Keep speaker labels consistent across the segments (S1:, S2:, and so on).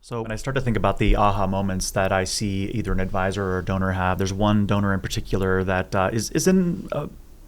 S1: So when I start to think about the aha moments that I see either an advisor or a donor have, there's one donor in particular that is in.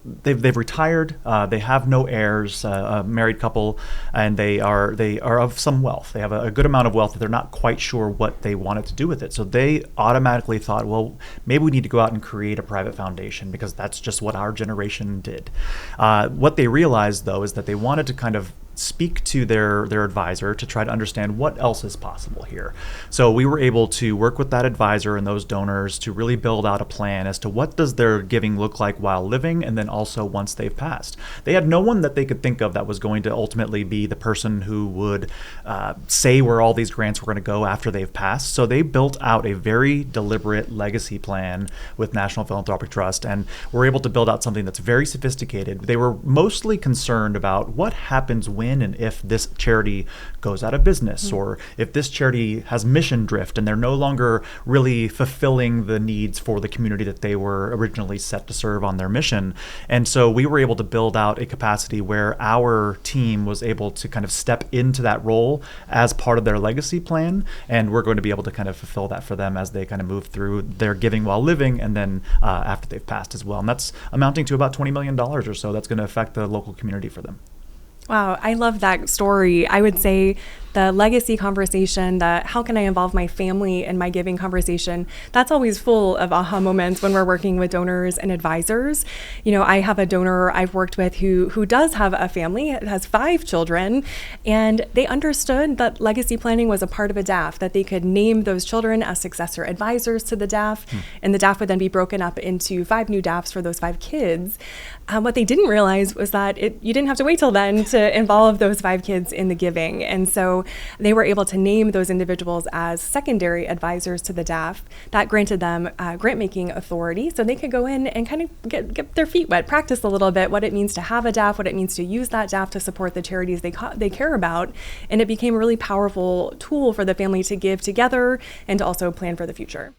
S1: They've retired. They have no heirs. A married couple, and they are of some wealth. They have a good amount of wealth that they're not quite sure what they wanted to do with it. So they automatically thought, well, maybe we need to go out and create a private foundation because that's just what our generation did. What they realized though is that they wanted to kind of speak to their advisor to try to understand what else is possible here. So we were able to work with that advisor and those donors to really build out a plan as to what does their giving look like while living, and then also once they've passed. They had no one that they could think of that was going to ultimately be the person who would say where all these grants were going to go after they've passed. So they built out a very deliberate legacy plan with National Philanthropic Trust, and were able to build out something that's very sophisticated. They were mostly concerned about what happens when and if this charity goes out of business, or if this charity has mission drift and they're no longer really fulfilling the needs for the community that they were originally set to serve on their mission. And so we were able to build out a capacity where our team was able to kind of step into that role as part of their legacy plan, and we're going to be able to kind of fulfill that for them as they kind of move through their giving while living, and then after they've passed as well. And that's amounting to about $20 million or so that's going to affect the local community for them.
S2: Wow, I love that story. I would say the legacy conversation, the how can I involve my family in my giving conversation, that's always full of aha moments when we're working with donors and advisors. You know, I have a donor I've worked with who does have a family, has 5 children, and they understood that legacy planning was a part of a DAF, that they could name those children as successor advisors to the DAF, and the DAF would then be broken up into 5 new DAFs for those 5 kids. What they didn't realize was that you didn't have to wait till then to involve those 5 kids in the giving. And so they were able to name those individuals as secondary advisors to the DAF. That granted them grant-making authority, so they could go in and kind of get their feet wet, practice a little bit what it means to have a DAF, what it means to use that DAF to support the charities they care about. And it became a really powerful tool for the family to give together and to also plan for the future.